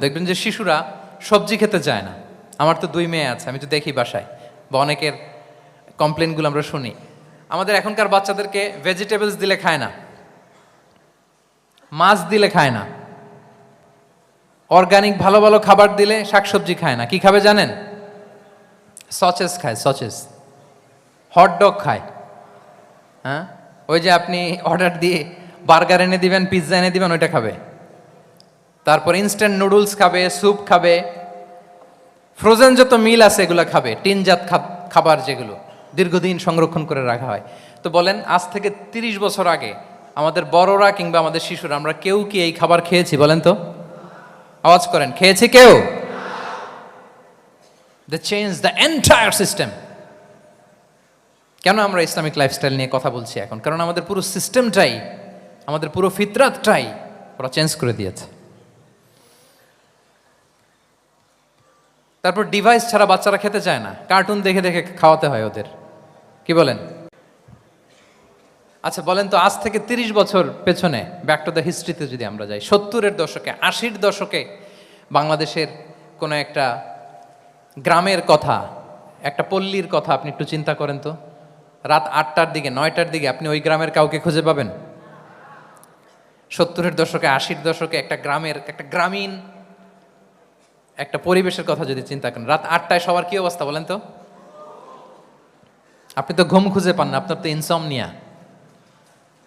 দেখবেন যে শিশুরা সবজি খেতে চায় না। আমার তো 2 মেয়ে আছে, আমি তো দেখি বাসায়, বা অনেকের কমপ্লেনগুলো আমরা শুনি। আমাদের এখনকার বাচ্চাদেরকে ভেজিটেবলস দিলে খায় না, মাছ দিলে খায় না, অর্গানিক ভালো ভালো খাবার দিলে শাকসবজি খায় না। কি খাবে জানেন? সচেস খায়, সচেস, হটডগ খায়। হ্যাঁ, ওই যে আপনি অর্ডার দিয়ে বার্গার এনে দিবেন, পিৎজা এনে দিবেন, ওইটা খাবে। তারপর ইনস্ট্যান্ট নুডলস খাবে, স্যুপ খাবে, ফ্রোজেন যত মিল আছে এগুলো খাবে, টিনজাত খাবার যেগুলো দীর্ঘদিন সংরক্ষণ করে রাখা হয়। তো বলেন, আজ থেকে 30 বছর আগে আমাদের বড়রা কিংবা আমাদের শিশুরা, আমরা কেউ কি এই খাবার খেয়েছি? বলেন তো, আওয়াজ করেন, খেয়েছি কেউ? They change the entire system. কেন আমরা ইসলামিক লাইফস্টাইল নিয়ে কথা বলছি এখন? কারণ আমাদের পুরো সিস্টেমটাই, আমাদের পুরো ফিতরাতটাই ওরা চেঞ্জ করে দিয়েছে। তারপর ডিভাইস ছাড়া বাচ্চারা খেতে চায় না, কার্টুন দেখে দেখে খাওয়াতে হয় ওদের। কি বলেন? আচ্ছা বলেন তো, আজ থেকে 30 বছর পেছনে ব্যাক টু দ্য হিস্ট্রিতে যদি আমরা যাই, 70-এর দশকে, 80-র দশকে বাংলাদেশের কোনো একটা গ্রামের কথা, একটা পল্লীর কথা আপনি একটু চিন্তা করেন তো। রাত 8টার দিকে, 9টার দিকে আপনি ওই গ্রামের কাউকে খুঁজে পাবেন? 70-এর দশকে, 80-র দশকে একটা গ্রামের, একটা গ্রামীণ একটা পরিবেশের কথা যদি চিন্তা করেন, রাত 8টায় সবার কি অবস্থা বলেন তো? আপনি তো ঘুম খুঁজে পান না, আপনার তো ইনসমনিয়া।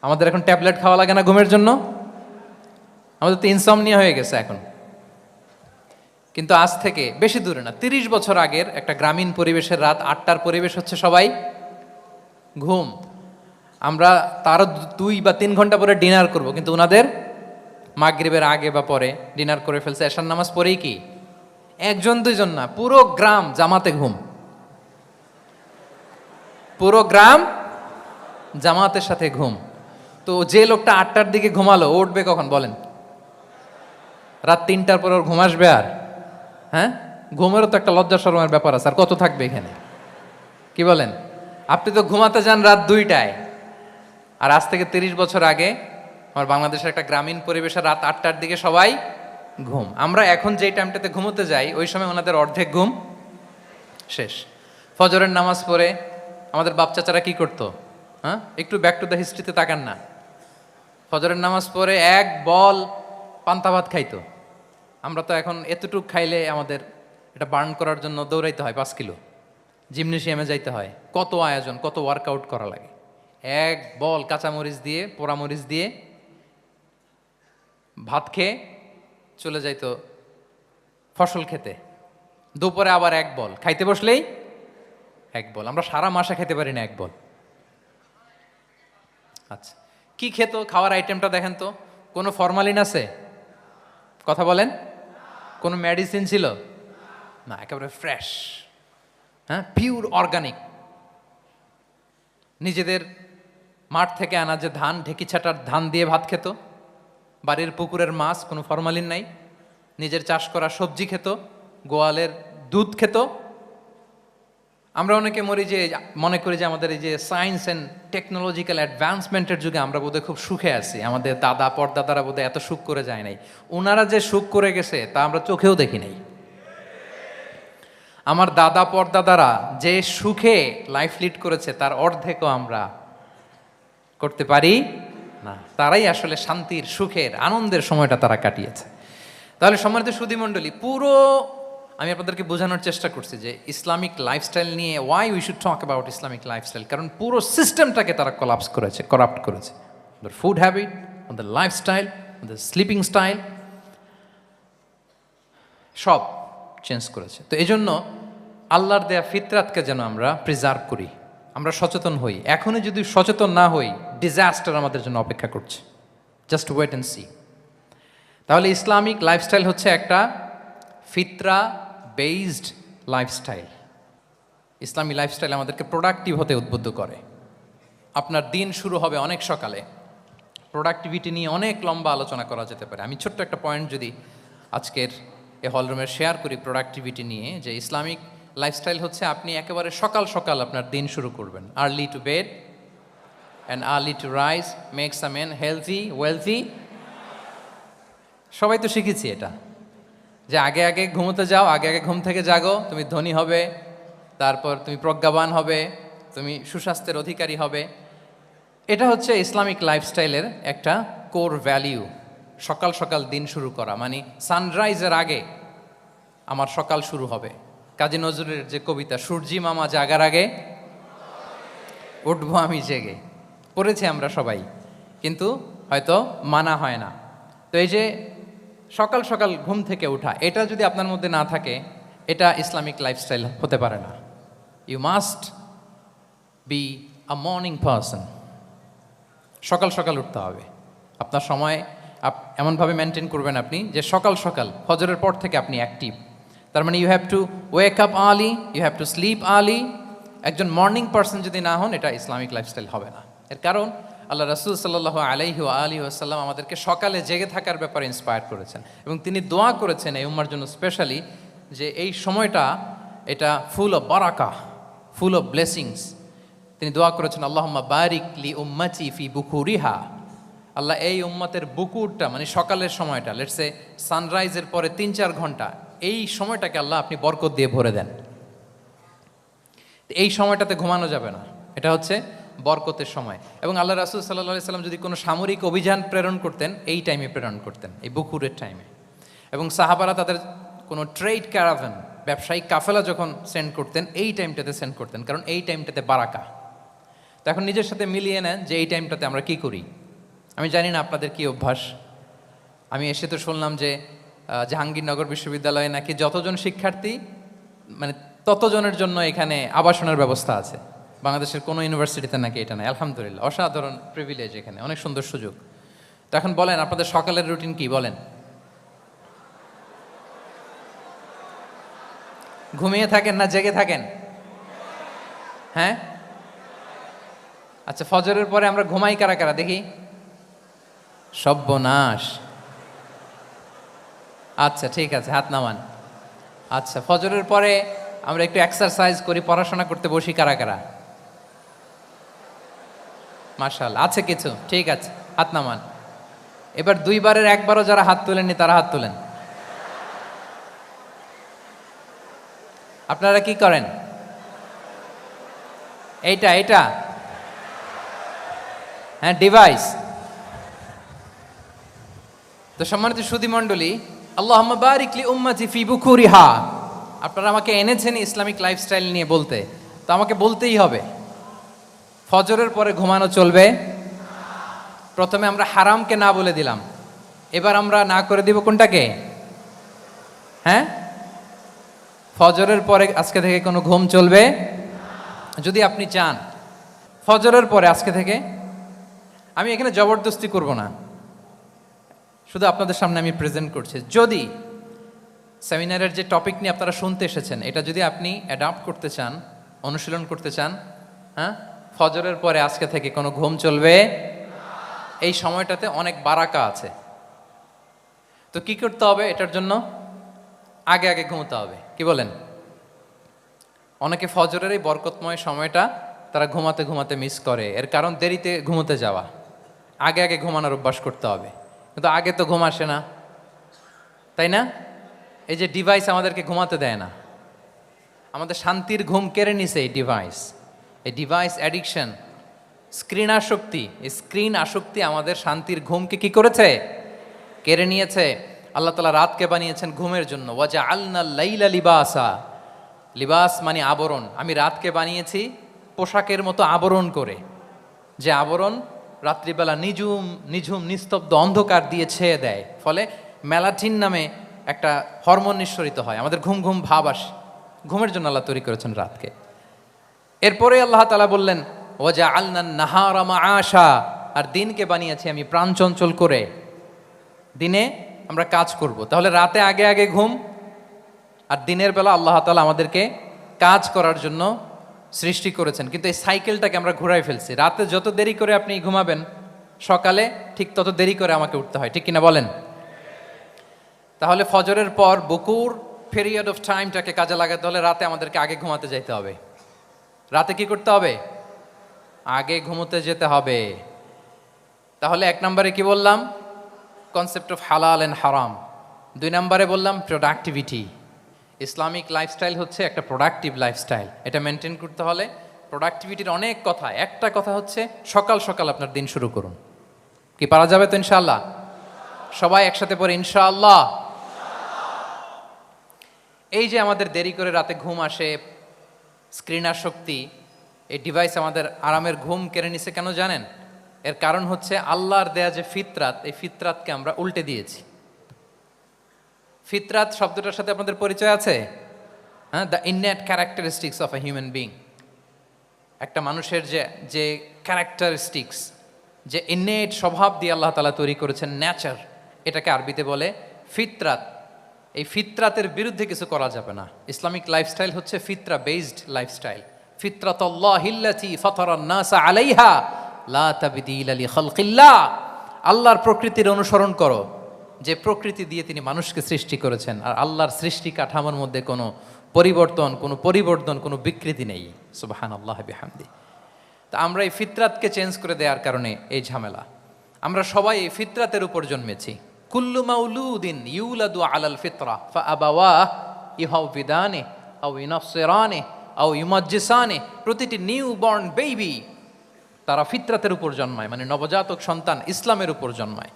আমাদের এখন ট্যাবলেট খাওয়া লাগে না ঘুমের জন্য? আমাদের তো ইনসমনিয়া হয়ে গেছে এখন। কিন্তু আজ থেকে বেশি দূরে না, 30 বছর আগের একটা গ্রামীণ পরিবেশের রাত 8টার পরিবেশ হচ্ছে সবাই ঘুম। আমরা তারও 2 বা 3 ঘন্টা পরে ডিনার করব, কিন্তু ওনাদের মাগরিবের আগে বা পরে ডিনার করে ফেলছে, এশার নামাজ পড়েই কি 1-2 জন না, পুরো গ্রাম জামাতে ঘুম। পুরো গ্রাম জামাতের সাথে ঘুম। তো যে লোকটা 8টার দিকে ঘুমালো, উঠবে কখন বলেন? রাত 3টার পর ওর ঘুম আসবে? আর হ্যাঁ, ঘুমেরও তো একটা লজ্জা শরমের ব্যাপার আছে। আর কত থাকবে এখানে? কি বলেন? আপনি তো ঘুমাতে যান রাত 2টায়, আর আজ থেকে 30 বছর আগে আমার বাংলাদেশের একটা গ্রামীণ পরিবেশে রাত 8টার দিকে সবাই ঘুম। আমরা এখন যেই টাইমটাতে ঘুমোতে যাই, ওই সময় ওনাদের অর্ধেক ঘুম শেষ। ফজরের নামাজ পড়ে আমাদের বাপ চাচারা কি করতো? হ্যাঁ, একটু ব্যাক টু দ্য হিস্ট্রিতে তাকান না। ফজরের নামাজ পড়ে এক বল পান্তা ভাত খাইতো। আমরা তো এখন এতটুক খাইলে আমাদের এটা বার্ন করার জন্য দৌড়াইতে হয় 5 কিলো, জিমনেশিয়ামে যাইতে হয়, কত আয়োজন, কত ওয়ার্কআউট করা লাগে। এক বল কাঁচামরিচ দিয়ে, পোড়ামরিচ দিয়ে ভাত খেয়ে চলে যাইতো ফসল খেতে। দুপুরে আবার এক বল, খাইতে বসলেই এক বল। আমরা সারা মাসে খেতে পারি না এক বল। আচ্ছা, কি খেত? খাওয়ার আইটেমটা দেখেন তো। কোনো ফরমালিন আছে? কথা বলেন। কোনো মেডিসিন ছিল না, একেবারে ফ্রেশ, হ্যাঁ, পিওর অর্গানিক। নিজেদের মাঠ থেকে আনা যে ধান, ঢেকি ছাটার ধান দিয়ে ভাত খেত। বাড়ির পুকুরের মাছ, কোনো ফরমালিন নাই। নিজের চাষ করা সবজি খেত, গোয়ালের দুধ খেত। আমরা অনেকে মনে করি যে আমাদের এই যে সায়েন্স অ্যান্ড টেকনোলজিক্যাল অ্যাডভান্সমেন্টের যুগে আমরা বোধহয় খুব সুখে আছি, আমাদের দাদা পরদাদারা বোধহয় এত সুখ করে যায় নাই। ওনারা যে সুখ করে গেছে তা আমরা চোখেও দেখি নাই। আমার দাদা পরদাদারা যে সুখে লাইফ লিড করেছে তার অর্ধেকও আমরা করতে পারি না। তারাই আসলে শান্তির, সুখের, আনন্দের সময়টা তারা কাটিয়েছে। তাহলে সম্মানিত সুধীমণ্ডলী, পুরো আমি আপনাদেরকে বোঝানোর চেষ্টা করছি যে ইসলামিক লাইফস্টাইল নিয়ে why we should talk about Islamic lifestyle. কারণ পুরো সিস্টেমটাকে তারা কলাপস করেছে, করাপ্ট করেছে। ওদের ফুড হ্যাবিট, ওদের লাইফস্টাইল, ওদের স্লিপিং স্টাইল সব চেঞ্জ করেছে। তো এই জন্য আল্লাহর দেয়া ফিতরাতকে যেন আমরা প্রিজার্ভ করি, আমরা সচেতন হই। এখনই যদি সচেতন না হই, ডিজাস্টার আমাদের জন্য অপেক্ষা করছে। Just wait and see. তাহলে ইসলামিক লাইফস্টাইল হচ্ছে একটা ফিতরা বেসড লাইফস্টাইল। ইসলামী লাইফস্টাইল আমাদেরকে প্রোডাক্টিভ হতে উদ্বুদ্ধ করে। আপনার দিন শুরু হবে অনেক সকালে। প্রোডাক্টিভিটি নিয়ে অনেক লম্বা আলোচনা করা যেতে পারে। আমি ছোট্ট একটা পয়েন্ট যদি আজকের এই হলরুমে শেয়ার করি প্রোডাক্টিভিটি নিয়ে, যে ইসলামিক লাইফস্টাইল হচ্ছে আপনি একেবারে সকাল সকাল আপনার দিন শুরু করবেন। Early to bed and early to rise makes a man healthy wealthy. সবাই তো শিখেছি এটা। যে আগে আগে ঘুমোতে যাও, আগে আগে ঘুম থেকে জাগো, তুমি ধনী হবে, তারপর তুমি প্রজ্ঞাবান হবে, তুমি সুস্বাস্থ্যের অধিকারী হবে। এটা হচ্ছে ইসলামিক লাইফস্টাইলের একটা কোর ভ্যালিউ। সকাল সকাল দিন শুরু করা, মানে সানরাইজের আগে আমার সকাল শুরু হবে। কাজী নজরুলের যে কবিতা, সূর্যি মামা জাগার আগে উঠবো আমি জেগে, পড়েছি আমরা সবাই, কিন্তু হয়তো মানা হয় না। তো এই যে সকাল সকাল ঘুম থেকে ওঠা, এটা যদি আপনার মধ্যে না থাকে, এটা ইসলামিক লাইফস্টাইল হতে পারে না। You must be a morning person. সকাল সকাল উঠতে হবে। আপনার সময় এমনভাবে মেনটেন করবেন আপনি যে সকাল সকাল ফজরের পর থেকে আপনি অ্যাক্টিভ। তার মানে you have to wake up early, you have to sleep early. একজন মর্নিং পারসন যদি না হন, এটা ইসলামিক লাইফস্টাইল হবে না। এর কারণ আল্লাহ রাসূল সাল্লাল্লাহু আলাইহি ওয়া আলিহি ওয়াসাল্লাম আমাদেরকে সকালে জেগে থাকার ব্যাপারে ইন্সপায়ার করেছেন, এবং তিনি দোয়া করেছেন এই উম্মার জন্য স্পেশালি, যে এই সময়টা এটা ফুল অফ বারাকা, ফুল অফ ব্লেসিংস। তিনি দোয়া করেছেন, আল্লাহুম্মা বারিক লি উম্মতি ফি বুকুরিহা। আল্লাহ এই উম্মতের বুকুরটা, মানে সকালের সময়টা, লেটসে সানরাইজের পরে 3-4 ঘন্টা, এই সময়টাকে আল্লাহ আপনি বরকত দিয়ে ভরে দেন। এই সময়টাতে ঘুমানো যাবে না, এটা হচ্ছে বরকতের সময়। এবং আল্লাহ রাসূল সাল্লাল্লাহু আলাইহি সাল্লাম যদি কোনো সামরিক অভিযান প্রেরণ করতেন, এই টাইমে প্রেরণ করতেন, এই বুকুরের টাইমে। এবং সাহাবারা তাদের কোনো ট্রেড ক্যারাভ্যান, ব্যবসায়িক কাফেলা যখন সেন্ড করতেন, এই টাইমটাতে সেন্ড করতেন, কারণ এই টাইমটাতে বারাকা। তো এখন নিজের সাথে মিলিয়ে নেন যে এই টাইমটাতে আমরা কি করি। আমি জানি না আপনাদের কি অভ্যাস। আমি এসে তো শুনলাম যে জাহাঙ্গীরনগর বিশ্ববিদ্যালয়ে নাকি যতজন শিক্ষার্থী, মানে ততজনের জন্য এখানে আবাসনের ব্যবস্থা আছে। বাংলাদেশের কোনো ইউনিভার্সিটিতে নাকি এটা নাই। আলহামদুলিল্লাহ, অসাধারণ প্রিভিলেজ, এখানে অনেক সুন্দর সুযোগ। তো এখন বলেন, আপনাদের সকালের রুটিন কি বলেন? ঘুমিয়ে থাকেন না জেগে থাকেন? হ্যাঁ, আচ্ছা, ফজরের পরে আমরা ঘুমাই কারা কারা দেখি? সর্বনাশ। আচ্ছা ঠিক আছে, হাত নামান। আচ্ছা, ফজরের পরে আমরা একটু এক্সারসাইজ করি, পড়াশোনা করতে বসি কারা কারা? মাশাআল্লাহ, আছে কিছু, ঠিক আছে, হাত নামান। এবার 2 বারের 1 বারও যারা হাত তুলেননি তারা হাত তুলেন। আপনারা কি করেন? এইটা এইটা হ্যাঁ, ডিভাইস। তো সম্মানিত সুধী মণ্ডলী, আল্লাহুম্মা বারিক লি উম্মতি ফি বুকুরিহা। আপনারা আমাকে এনেছেন ইসলামিক লাইফস্টাইল নিয়ে বলতে, তো আমাকে বলতেই হবে, ফজরের পরে ঘুমানো চলবে। প্রথমে আমরা হারামকে না বলে দিলাম, এবার আমরা না করে দিব কোনটাকে? হ্যাঁ, ফজরের পরে আজকে থেকে কোনো ঘুম চলবে। যদি আপনি চান ফজরের পরে আজকে থেকে, আমি এখানে জবরদস্তি করব না, শুধু আপনাদের সামনে আমি প্রেজেন্ট করছি। যদি সেমিনারের যে টপিক নিয়ে আপনারা শুনতে এসেছেন, এটা যদি আপনি অ্যাডাপ্ট করতে চান, অনুশীলন করতে চান, হ্যাঁ, ফজরের পরে আজকে থেকে কোনো ঘুম চলবে। এই সময়টাতে অনেক বারাকা আছে। তো কি করতে হবে? এটার জন্য আগে আগে ঘুমোতে হবে। কি বলেন? অনেকে ফজরের এই বরকতময় সময়টা তারা ঘুমাতে ঘুমাতে মিস করে। এর কারণ দেরিতে ঘুমোতে যাওয়া। আগে আগে ঘুমানোর অভ্যাস করতে হবে। কিন্তু আগে তো ঘুম আসে না, তাই না? এই যে ডিভাইস আমাদেরকে ঘুমাতে দেয় না, আমাদের শান্তির ঘুম কেড়ে নিছে এই ডিভাইস। এই ডিভাইস অ্যাডিকশন, স্ক্রিন আসক্তি, এই স্ক্রিন আসক্তি আমাদের শান্তির ঘুমকে কি করেছে? কেড়ে নিয়েছে। আল্লাহ তাআলা রাতকে বানিয়েছেন ঘুমের জন্য। ওয়াজআলনা লাইলা লিবাসা। লিবাস মানে আবরণ। আমি রাতকে বানিয়েছি পোশাকের মতো আবরণ করে, যে আবরণ রাত্রিবেলা নিঝুম নিঝুম নিস্তব্ধ অন্ধকার দিয়ে ছেয়ে দেয়। ফলে মেলাটিন নামে একটা হরমোন নিঃসরিত হয়, আমাদের ঘুম ঘুম ভাব আসে। ঘুমের জন্য আল্লাহ তৈরি করেছেন রাতকে। এরপরে আল্লাহ তাআলা বললেন, ওয়াজআলনা নাহারা মাআশা। আর দিনকে বানিয়েছি আমি প্রাণ চঞ্চল করে, দিনে আমরা কাজ করব। তাহলে রাতে আগে আগে ঘুম, আর দিনের বেলা আল্লাহ তাআলা আমাদেরকে কাজ করার জন্য সৃষ্টি করেছেন। কিন্তু এই সাইকেলটাকে আমরা ঘুরাই ফেলছি। রাতে যত দেরি করে আপনি ঘুমাবেন, সকালে ঠিক তত দেরি করে আমাকে উঠতে হয়, ঠিক কিনা বলেন? তাহলে ফজরের পর বকুর পিরিয়ড অফ টাইমটাকে কাজে লাগাতে হলে রাতে আমাদেরকে আগে ঘুমাতে যেতে হবে। রাতে কি করতে হবে? আগে ঘুমোতে যেতে হবে। তাহলে 1 নম্বরে কি বললাম? কনসেপ্ট অফ হালাল এন্ড হারাম, 2 নম্বরে বললাম প্রোডাক্টিভিটি। ইসলামিক লাইফস্টাইল হচ্ছে একটা প্রোডাক্টিভ লাইফস্টাইল। এটা মেনটেন করতে হলে প্রোডাক্টিভিটির অনেক কথা, একটা কথা হচ্ছে সকাল সকাল আপনার দিন শুরু করুন। কি পারা যাবে তো ইনশাআল্লাহ? সবাই একসাথে পড়ে ইনশাআল্লাহ। এই যে আমাদের দেরি করে রাতে ঘুম আসে, স্ক্রিন আসক্তি, এই ডিভাইস আমাদের আরামের ঘুম কেড়ে নিছে কেন জানেন? এর কারণ হচ্ছে আল্লাহর দেয়া যে ফিতরাত, এই ফিতরাতকে আমরা উল্টে দিয়েছি। ফিতরাত শব্দটার সাথে আপনাদের পরিচয় আছে? হ্যাঁ, the innate characteristics of a human being. একটা মানুষের যে যে ক্যারেক্টারিস্টিক্স, যে ইননেট স্বভাব দিয়ে আল্লাহ তাআলা তৈরি করেছেন, নেচার, এটাকে আরবিতে বলে ফিতরাত। এই ফিতরাতের বিরুদ্ধে কিছু করা যাবে না। ইসলামিক লাইফস্টাইল হচ্ছে ফিতরা বেসড লাইফস্টাইল। ফিতরাতাল্লাহিল্লাতী ফাতারান নাসা আলাইহা লা তাবদীলা লিখালকিল্লাহ। আল্লাহর প্রকৃতির অনুসরণ করো, যে প্রকৃতি দিয়ে তিনি মানুষকে সৃষ্টি করেছেন। আর আল্লাহর সৃষ্টি কাঠামোর মধ্যে কোনো পরিবর্তন, কোনো বিকৃতি নেই। সুবহানাল্লাহি বিহামদি। তা আমরা এই ফিতরাতকে চেঞ্জ করে দেওয়ার কারণে এই ঝামেলা। আমরা সবাই এই ফিতরাতের উপর জন্মেছি। কুল্লু মাউলুদিন ইউলাদু আলাল ফিতরা ফাআবাওয়াহু ইউহাউবিদানি আও ইউনাসসিরানি আও ইউমাজ্জিসানি। প্রতিটি নিউ বর্ন বেবি তারা ফিতরাতের উপর জন্মায়, মানে নবজাতক সন্তান ইসলামের উপর জন্মায়।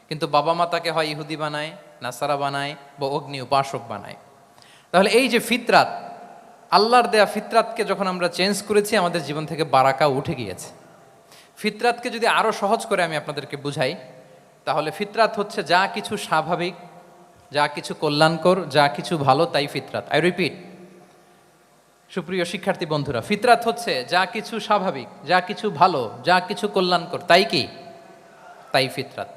কিন্তু বাবা মা তাকে হয় ইহুদি বানায়, নাসারা বানায়, বা অগ্নি উপাসক বানায়। তাহলে এই যে ফিতরাত, আল্লাহর দেয়া ফিতরাতকে যখন আমরা চেঞ্জ করেছি, আমাদের জীবন থেকে বারাকা উঠে গিয়েছে। ফিতরাতকে যদি আরো সহজ করে আমি আপনাদেরকে বুঝাই, তাহলে ফিতরাত হচ্ছে যা কিছু স্বাভাবিক, যা কিছু কল্যাণকর, যা কিছু ভালো, তাই ফিতরাত। আই রিপিট, সুপ্রিয় শিক্ষার্থী বন্ধুরা, ফিতরাত হচ্ছে যা কিছু স্বাভাবিক, যা কিছু ভালো, যা কিছু কল্যাণকর, তাই কি? তাই ফিতরাত।